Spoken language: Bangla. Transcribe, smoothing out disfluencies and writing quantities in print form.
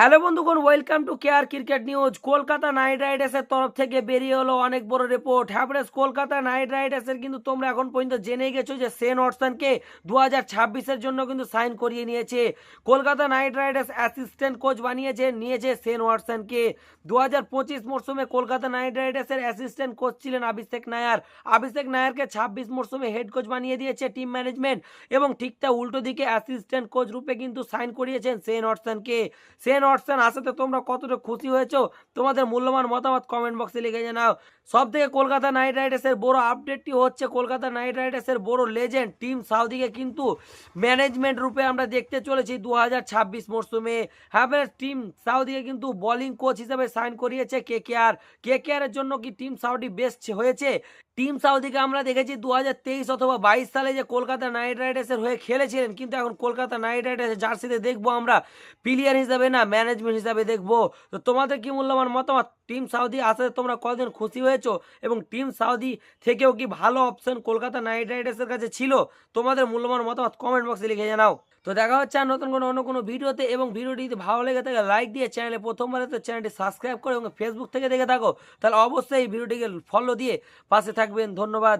হ্যালো বন্ধুগণ, welcome to care cricket news. Kolkata Knight রাইডার্সের তরফ থেকে বেরিয়ে হলো অনেক বড় রিপোর্ট। হ্যাঁ ফ্রেন্ডস, কলকাতা নাইট রাইডার্সের কিন্তু তোমরা এখন পর্যন্ত জেনেই গেছো যে শেন ওয়াটসনকে 2026-এর জন্য কিন্তু সাইন করিয়ে নিয়েছে। Kolkata night Riders assistant coach নিয়েছে শেন ওয়াটসনকে। 2025 মরশুমে কলকাতা নাইট রাইডার্সের অ্যাসিস্ট্যান্ট কোচ ছিলেন অভিষেক নায়ার। অভিষেক নায়ারকে 26 মরশুমে হেড কোচ বানিয়ে দিয়েছে টিম ম্যানেজমেন্ট, এবং ঠিক তা উল্টো দিকে অ্যাসিস্ট্যান্ট কোচ রূপে কিন্তু সাইন করিয়েছেন শেন ওয়াটসনকে। শেন ওয়াটসন আসাতে তোমরা কতটা খুশি হয়েছো? তোমাদের মূল্যবান মতামত কমেন্ট বক্সে লিখে জানাও। সব থেকে কলকাতা নাইট রাইডার্সের বড় আপডেটটি হচ্ছে কলকাতা নাইট রাইডার্সের বড় লেজেন্ড টিম সাউদিকে কিন্তু ম্যানেজমেন্ট রূপে আমরা দেখতে চলেছি 2026 মরশুমে। হ্যাঁ, টিম সাউদিকে কিন্তু বোলিং কোচ হিসেবে সাইন করিয়েছে কে কে আর এর জন্য কি টিম সাউদি বেস্ট হয়েছে? টিম সাউদিকে আমরা দেখেছি 2023 অথবা 22 সালে যে কলকাতা নাইট রাইডার্সের হয়ে খেলেছিলেন, কিন্তু এখন কলকাতা নাইট রাইডার্সের জার্সিতে দেখবো আমরা প্লেয়ার হিসাবে না, ম্যানেজমেন্ট হিসাবে দেখবো। তো তোমাদের কি মূল্যবান মতামত? টিম সাউদি আসাতে তোমরা কতদিন খুশি হয়েছো, এবং টিম সাউদি থেকেও কি ভালো অপশন কলকাতা নাইট রাইডার্সের কাছে ছিল? তোমাদের মূল্যবান মতামত কমেন্ট বক্সে লিখে জানাও। তো দেখা হচ্ছে আর নতুন কোনো অন্য কোনো ভিডিওতে, এবং ভিডিওটি যদি ভালো লেগে থাকে লাইক দিয়ে, চ্যানেলে প্রথমবার তো চ্যানেলটি সাবস্ক্রাইব করে, এবং ফেসবুক থেকে দেখে থাকো তাহলে অবশ্যই এই ভিডিওটিকে ফলো দিয়ে পাশে থাকবেন। ধন্যবাদ।